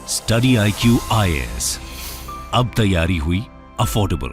Study IQ IAS, अब तैयारी हुई अफोर्डेबल।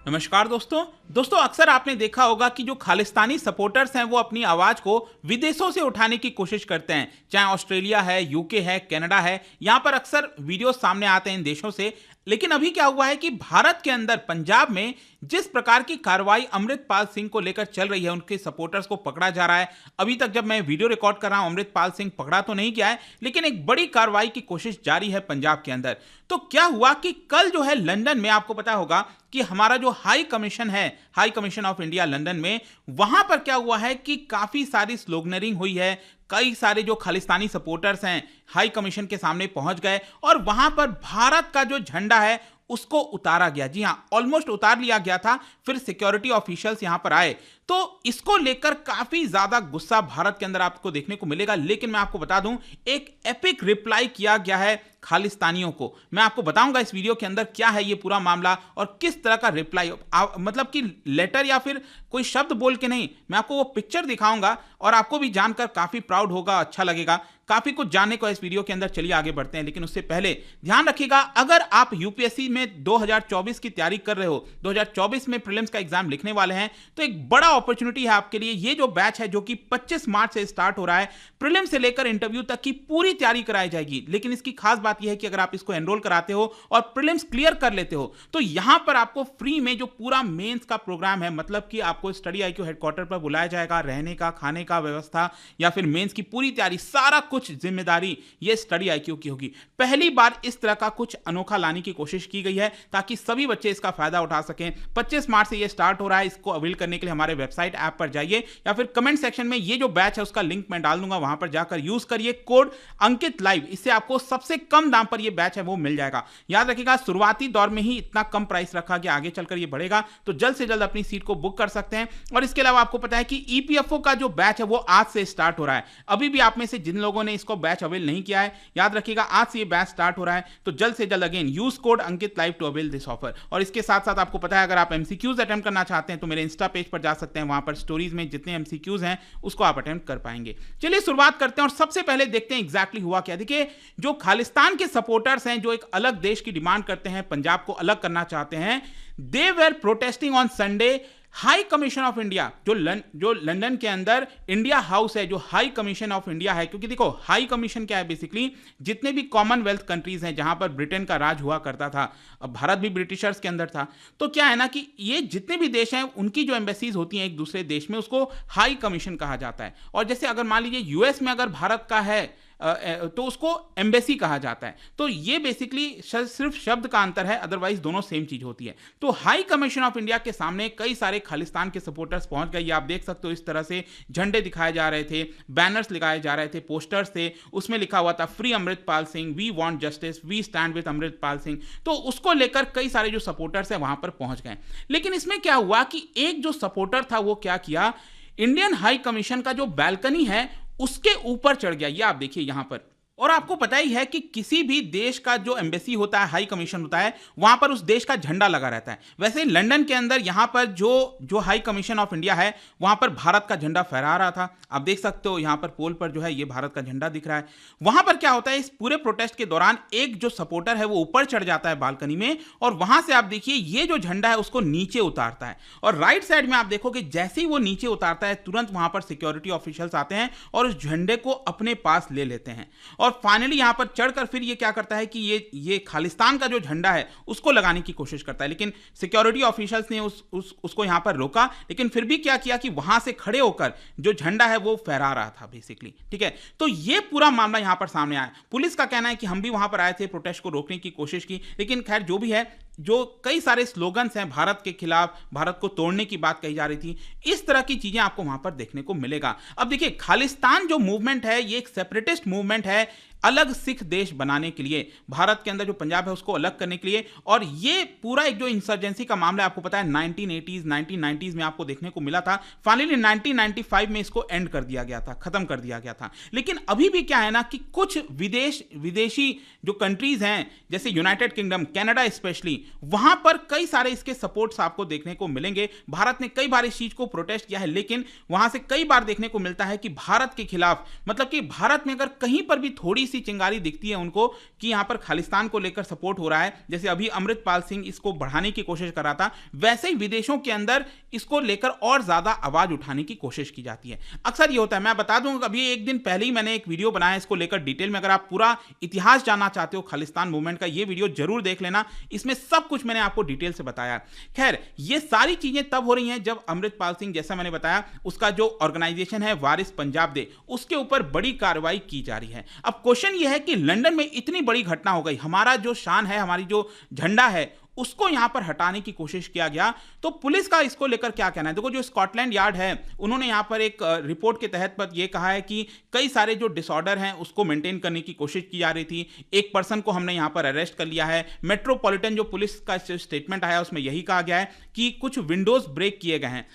नमस्कार दोस्तों अक्सर आपने देखा होगा कि जो खालिस्तानी सपोर्टर्स हैं वो अपनी आवाज को विदेशों से उठाने की कोशिश करते हैं, चाहे ऑस्ट्रेलिया है, यूके है, कनाडा है। यहां पर अक्सर वीडियो सामने आते हैं इन देशों से। लेकिन अभी क्या हुआ है कि भारत के अंदर पंजाब में जिस प्रकार की कार्रवाई अमृतपाल सिंह को लेकर चल रही है, उनके सपोर्टर्स को पकड़ा जा रहा है। अभी तक जब मैं वीडियो रिकॉर्ड कर रहा हूं, अमृतपाल सिंह पकड़ा तो नहीं गया है, लेकिन एक बड़ी कार्रवाई की कोशिश जारी है पंजाब के अंदर। तो क्या हुआ कि कल जो है लंदन में, आपको पता होगा कि हमारा जो हाई कमीशन है, high commission of India London में, वहां पर क्या हुआ है कि काफी सारी स्लोगनरिंग हुई है। कई सारे जो खालिस्तानी सपोर्टर्स हैं हाई कमीशन के सामने पहुंच गए और वहां पर भारत का जो झंडा है उसको उतारा गया। जी हां, ऑलमोस्ट उतार लिया गया था। फिर सिक्योरिटी ऑफिशियल्स यहां पर आए, तो इसको लेकर काफी ज्यादा गुस्सा भारत के अंदर आपको देखने को मिलेगा। लेकिन मैं आपको बता दूं, एक एपिक रिप्लाई किया गया है खालिस्तानियों को। मैं आपको बताऊंगा इस वीडियो के अंदर क्या है ये पूरा मामला और किस तरह का रिप्लाई, मतलब कि लेटर या फिर कोई शब्द बोल के नहीं, मैं आपको वो पिक्चर दिखाऊंगा और आपको भी जानकर काफी प्राउड होगा, अच्छा लगेगा। काफी कुछ जानने को इस वीडियो के अंदर, चलिए आगे बढ़ते हैं। लेकिन उससे पहले ध्यान रखिएगा, अगर आप यूपीएससी में 2024 की तैयारी कर रहे हो, 2024 में प्रीलिम्स का एग्जाम लिखने वाले हैं, तो एक बड़ा अपॉर्चुनिटी है आपके लिए। ये जो बैच है जो कि 25 मार्च से स्टार्ट हो रहा है, प्रीलिम्स से लेकर इंटरव्यू तक की पूरी तैयारी कराई जाएगी। लेकिन इसकी खास बात यह है कि अगर आप इसको एनरोल कराते हो और प्रीलिम्स क्लियर कर लेते हो, तो यहां पर आपको फ्री में जो पूरा मेंस का प्रोग्राम है, मतलब कि आपको स्टडी IQ हेडक्वार्टर पर बुलाया जाएगा, रहने का, खाने का व्यवस्था या फिर मेंस की पूरी तैयारी, सारा कुछ जिम्मेदारी ये स्टडी IQ की होगी। पहली बार इस तरह का कुछ अनोखा लाने की कोशिश की गई है ताकि सभी बच्चे इसका फायदा उठा सकें। 25 मार्च से ये स्टार्ट हो रहा है। इसको अवेल करने के लिए हमारे वेबसाइट ऐप पर जाइए या फिर कमेंट सेक्शन में ये जो बैच है उसका लिंक मैं डाल दूंगा, वहां पर जाकर यूज करिए कोड अंकित लाइव। इससे आपको सबसे कम दाम पर ये बैच है वो मिल जाएगा। याद रखिएगा, शुरुआती दौर में ही इतना कम प्राइस रखा गया, आगे चलकर ये बढ़ेगा, तो जल्द से जल्द अपनी सीट को बुक कर सकते हैं। और इसके अलावा आपको पता है कि EPFO का जो बैच है वो आज से स्टार्ट हो रहा है। अभी भी आप में से जिन लोगों ने इसको बैच अवेल नहीं किया है, याद रखिएगा आज से ये बैच स्टार्ट हो रहा है, तो जल्द से जल्द again use code Ankit live to avail this offer. और इसके साथ साथ आपको पता है, अगर आप MCQs अटेम्प्ट करना चाहते हैं तो मेरे इंस्टा पेज पर जा सकते हैं, वहां पर स्टोरीज में जितने MCQs हैं उसको आप अटेम्प्ट कर पाएंगे। चलिए शुरुआत करते हैं और सबसे पहले देखते हैं एग्जैक्टली हुआ क्या। देखिए, जो खालिस्तान के सपोर्टर्स हैं, जो एक अलग देश की डिमांड करते हैं, पंजाब को अलग करना चाहते हैं, they were protesting on Sunday high commission of India, जो लंदन के अंदर इंडिया हाउस है, जो हाई कमीशन ऑफ इंडिया है। क्योंकि देखो, हाई कमीशन क्या है, बेसिकली जितने भी कॉमनवेल्थ कंट्रीज हैं जहां पर ब्रिटेन का राज हुआ करता था, अब भारत भी ब्रिटिशर्स के अंदर था, तो क्या है ना कि ये जितने भी देश हैं उनकी जो एम्बेसीज होती हैं एक दूसरे देश में, उसको हाई कमीशन कहा जाता है। और जैसे अगर मान लीजिए यूएस में अगर भारत का है तो उसको एम्बेसी कहा जाता है। तो ये बेसिकली सिर्फ शब्द का अंतर है, अदरवाइज दोनों सेम चीज होती है। तो हाई कमीशन ऑफ इंडिया के सामने कई सारे खालिस्तान के सपोर्टर्स पहुंच गए। आप देख सकते हो, इस तरह से झंडे दिखाए जा रहे थे, बैनर्स लगाए जा रहे थे, पोस्टर्स थे, उसमें लिखा हुआ था free Amritpal Singh, we want justice, we stand with Amritpal Singh. तो उसको लेकर कई सारे जो सपोर्टर्स हैं वहां पर पहुंच गए। लेकिन इसमें क्या हुआ कि एक जो सपोर्टर था वो क्या किया, इंडियन हाई कमीशन का जो बैल्कनी है उसके ऊपर चढ़ गया। ये आप देखिए यहां पर। और आपको पता ही है कि किसी भी देश का जो एम्बेसी होता है, हाई कमीशन होता है, वहां पर उस देश का झंडा लगा रहता है। वैसे लंदन के अंदर यहां पर जो हाई कमीशन ऑफ इंडिया है, वहां पर भारत का झंडा फहरा रहा था। आप देख सकते हो यहां पर पोल पर जो है ये भारत का झंडा दिख रहा है। वहां पर क्या होता है, इस पूरे प्रोटेस्ट के दौरान एक जो सपोर्टर है वो ऊपर चढ़ जाता है बालकनी में, और वहां से आप देखिए ये जो झंडा है उसको नीचे उतारता है। और राइट साइड में आप देखोगे जैसे ही वो नीचे उतारता है, तुरंत वहां पर सिक्योरिटी ऑफिशियल्स आते हैं और उस झंडे को अपने पास ले लेते हैं। और फाइनली यहां पर चढ़कर फिर ये क्या करता है कि ये खालिस्तान का जो झंडा है उसको लगाने की कोशिश करता है। लेकिन सिक्योरिटी ऑफिशियल्स ने उसको यहां पर रोका। लेकिन फिर भी क्या किया कि वहां से खड़े होकर जो झंडा है वो फहरा रहा था बेसिकली, ठीक है। तो ये पूरा मामला यहां पर सामने आया। पुलिस का कहना है कि हम भी वहां पर आए थे, प्रोटेस्ट को रोकने की कोशिश की, लेकिन खैर जो भी है, जो कई सारे स्लोगन्स हैं भारत के खिलाफ, भारत को तोड़ने की बात कही जा रही थी, इस तरह की चीजें आपको वहां पर देखने को मिलेगा। अब देखिए, खालिस्तान जो मूवमेंट है ये एक सेपरेटिस्ट मूवमेंट है, अलग सिख देश बनाने के लिए, भारत के अंदर जो पंजाब है उसको अलग करने के लिए। और ये पूरा एक जो इंसर्जेंसी का मामला है, आपको पता है 1980s 1990s में आपको देखने को मिला था। फाइनली 1995 में इसको एंड कर दिया गया था, खत्म कर दिया गया था। लेकिन अभी भी क्या है ना कि कुछ विदेशी जो कंट्रीज हैं, जैसे यूनाइटेड किंगडम, कनाडा स्पेशली, वहां पर कई सारे इसके सपोर्ट्स आपको देखने को मिलेंगे। भारत ने कई बार इस चीज को प्रोटेस्ट किया है, लेकिन वहां से कई बार देखने को मिलता है कि भारत के खिलाफ, मतलब कि भारत में अगर कहीं पर भी थोड़ी सी चिंगारी दिखती है उनको कि यहाँ पर खालिस्तान को लेकर सपोर्ट हो रहा है, जैसे अभी अमृतपाल सिंह इसको बढ़ाने की कोशिश कर रहा था, वैसे ही विदेशों के अंदर इसको लेकर और ज्यादा आवाज उठाने की कोशिश की जाती है। अक्सर ये होता है, मैं बता दूं अभी एक दिन पहले ही मैंने एक वीडियो बनाया इसको लेकर डिटेल में, अगर आप पूरा इतिहास जानना चाहते हो खालिस्तान मूवमेंट का, ये वीडियो जरूर देख लेना, इसमें सब कुछ मैंने आपको डिटेल से बताया। खैर, ये सारी चीजें तब हो रही हैं जब अमृतपाल सिंह, जैसा मैंने बताया, उसका जो ऑर्गेनाइजेशन है वारिस पंजाब दे, उसके ऊपर बड़ी कार्रवाई की जा रही है। अब क्वेश्चन ये है कि लंदन में इतनी बड़ी घटना हो गई, हमारा जो शान है, हमारी जो झंडा है, उसको यहां पर हटाने की कोशिश किया गया, तो पुलिस का इसको लेकर क्या कहना है? देखो, जो स्कॉटलैंड यार्ड है उन्होंने यहां पर एक रिपोर्ट के तहत पर यह कहा है कि कई सारे जो डिसऑर्डर हैं उसको मेंटेन करने की कोशिश की जा रही थी। एक पर्सन को हमने यहां पर अरेस्ट कर लिया है। मेट्रोपॉलिटन जो पुलिस का स्टेटमेंट आया उसमें यही कहा गया है कि कुछ विंडोज ब्रेक किए गए हैं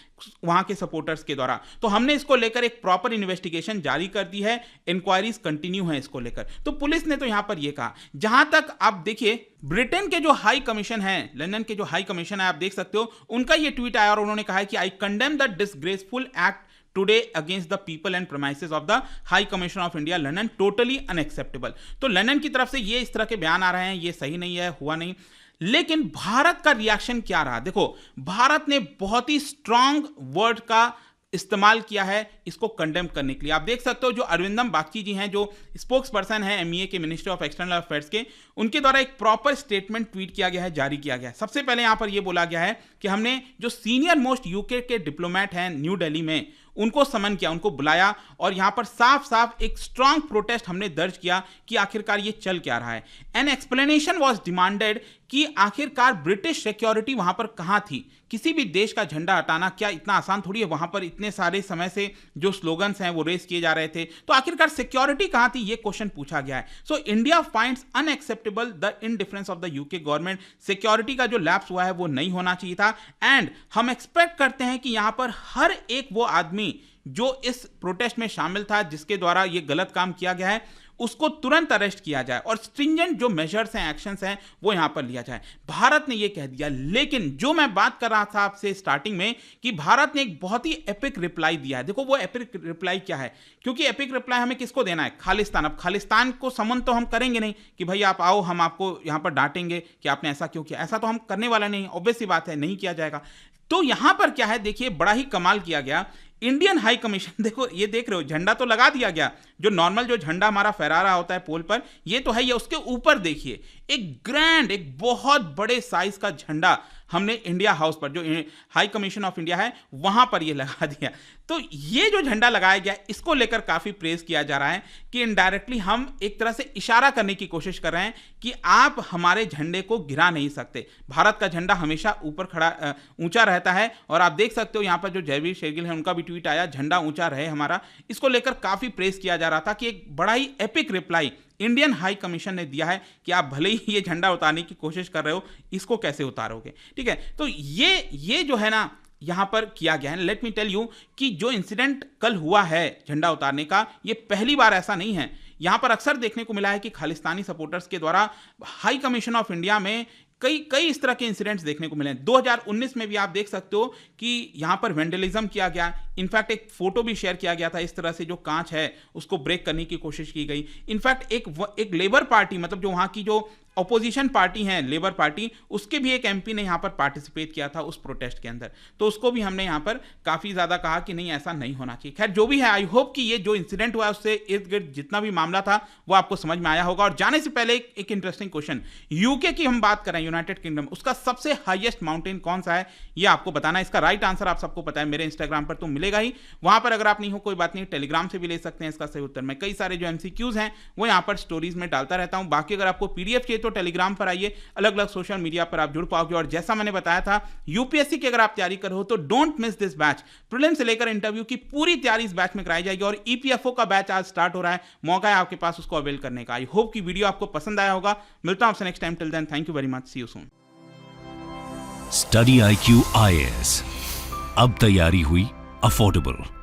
वहां के सपोर्टर्स के द्वारा। तो हमने इसको लेकर एक प्रॉपर इन्वेस्टिगेशन जारी कर दी है, इंक्वायरीज कंटिन्यू है इसको लेकर। तो पुलिस ने तो यहां पर यह कहा। जहां तक आप देखिए, ब्रिटेन के जो हाई कमीशन है, लंदन के जो हाई कमीशन है, आप देख सकते हो, उनका यह ट्वीट आया और उन्होंने कहा है कि आई condemn the disgraceful act today against the people and premises of the high commission of India London, totally unacceptable. तो लंदन की तरफ से ये इस तरह के बयान आ रहे हैं, ये सही नहीं है, हुआ नहीं। लेकिन भारत का रिएक्शन क्या रहा? देखो, भारत ने बहुत ही स्ट्रांग वर्ड का इस्तेमाल किया है इसको कंडेम करने के लिए। आप देख सकते हो, जो अरविंदम बागची जी हैं, जो स्पोक्स पर्सन है एमईए के, मिनिस्ट्री ऑफ एक्सटर्नल अफेयर्स के, उनके द्वारा एक प्रॉपर स्टेटमेंट ट्वीट किया गया है, जारी किया गया है। सबसे पहले यहां पर यह बोला गया है कि हमने जो सीनियर मोस्ट यूके के डिप्लोमेट हैं न्यू दिल्ली में, उनको समन किया, उनको बुलाया और यहां पर साफ साफ एक स्ट्रांग प्रोटेस्ट हमने दर्ज किया कि आखिरकार ये चल क्या रहा है। एन एक्सप्लेनेशन वाज डिमांडेड कि आखिरकार ब्रिटिश सिक्योरिटी वहां पर कहां थी। किसी भी देश का झंडा हटाना क्या इतना आसान थोड़ी है? वहां पर इतने सारे समय से जो स्लोगन्स हैं वो रेस किए जा रहे थे, तो आखिरकार सिक्योरिटी कहां थी, ये क्वेश्चन पूछा गया है। So India finds unacceptable the indifference of the UK government. Security का जो लैप्स हुआ है वो नहीं होना चाहिए था, एंड हम एक्सपेक्ट करते हैं कि यहां पर हर एक वो आदमी जो इस प्रोटेस्ट में शामिल था, जिसके द्वारा ये गलत काम किया गया है, उसको तुरंत अरेस्ट किया जाए और स्ट्रिंजेंट जो मेजर्स हैं, एक्शंस हैं, वो यहां पर लिया जाए। भारत ने ये कह दिया। लेकिन जो मैं बात कर रहा था आपसे स्टार्टिंग में कि भारत ने एक बहुत ही एपिक रिप्लाई दिया है। देखो, वो एपिक रिप्लाई क्या है, क्योंकि एपिक रिप्लाई हमें किसको देना है? खालिस्तान। अब खालिस्तान को समन तो हम करेंगे नहीं कि भाई आप आओ, हम आपको यहां पर डांटेंगे कि आपने ऐसा क्यों किया। ऐसा तो हम करने वाला नहीं, ऑब्वियस सी बात है, नहीं किया जाएगा। तो यहां पर क्या है, देखिए, बड़ा ही कमाल किया गया। इंडियन हाई कमीशन, देखो ये देख रहे हो, झंडा तो लगा दिया गया, जो नॉर्मल जो झंडा हमारा फहरा रहा होता है पोल पर, ये तो है। ये उसके ऊपर देखिए एक ग्रैंड, एक बहुत बड़े साइज का झंडा हमने इंडिया हाउस पर, जो हाई कमीशन ऑफ इंडिया है, वहां पर ये लगा दिया। तो ये जो झंडा लगाया गया, इसको लेकर काफी प्रेज किया जा रहा है कि इनडायरेक्टली हम एक तरह से इशारा करने की कोशिश कर रहे हैं कि आप हमारे झंडे को गिरा नहीं सकते। भारत का झंडा हमेशा ऊपर खड़ा, ऊंचा रहता है। और आप देख सकते हो यहां पर जो जयवीर शेरगिल है, उनका भी ट्वीट आया, झंडा ऊंचा रहे हमारा। इसको लेकर काफी प्रेज किया जा रहा था कि एक बड़ा ही epic reply Indian high commission ने दिया है कि आप भले ही ये झंडा उतारने की कोशिश कर रहे हो, इसको कैसे उतारोगे? ठीक है, तो ये जो है ना, यहां पर किया गया है। लेट मी टेल यू कि जो इंसिडेंट कल हुआ है झंडा उतारने का, ये पहली बार ऐसा नहीं है। यहां पर अक्सर देखने को मिला है कि खालिस्तानी सपोर्टर्स के द्वारा हाई कमीशन ऑफ इंडिया में कई इस तरह के इंसिडेंट्स देखने को मिले हैं। 2019 में भी आप देख सकते हो कि यहां पर वेंडलिज्म किया गया। इनफैक्ट एक फोटो भी शेयर किया गया था, इस तरह से जो कांच है उसको ब्रेक करने की कोशिश की गई। इनफैक्ट एक लेबर पार्टी, मतलब जो वहां की जो अपोजिशन पार्टी है, लेबर पार्टी, उसके भी एक एमपी ने यहां पर पार्टिसिपेट किया था उस प्रोटेस्ट के अंदर। तो उसको भी हमने यहां पर काफी ज्यादा कहा कि नहीं, ऐसा नहीं होना चाहिए। खैर, जो भी है, आई होप कि ये जो इंसिडेंट हुआ उससे इर्द गिर्द जितना भी मामला था वो आपको समझ में आया होगा। और जाने से पहले एक इंटरेस्टिंग क्वेश्चन, यूके की हम बात करें, यूनाइटेड किंगडम, उसका सबसे हाईएस्ट माउंटेन कौन सा है, ये आपको बताना है। इसका राइट आंसर आप सबको पता है, मेरे इंस्टाग्राम पर तो मिलेगा ही। वहां पर अगर आप नहीं हो, कोई बात नहीं, टेलीग्राम से भी ले सकते हैं इसका सही उत्तर। मैं कई सारे जो एमसीक्यूज हैं वो यहां पर स्टोरीज में डालता रहता हूं। बाकी अगर आपको पीडीएफ चाहिए तो टेलीग्राम पर आइए, अलग अलग सोशल मीडिया पर आप जुड़ पाओगे। और जैसा मैंने बताया था, यूपीएससी की अगर आप तैयारी कर रहे हो तो don't miss this batch. Prelim से लेकर इंटरव्यू की पूरी तैयारी इस बैच में कराई जाएगी। और ईपीएफओ का बैच आज स्टार्ट हो रहा है, मौका है आपके पास उसको अवेल करने का। आई होप कि वीडियो आपको पसंद आया होगा। मिलता हूं आपसे next time. Till then, thank you very much, see you soon. Study IQ IAS, अब तैयारी हुई अफोर्डेबल।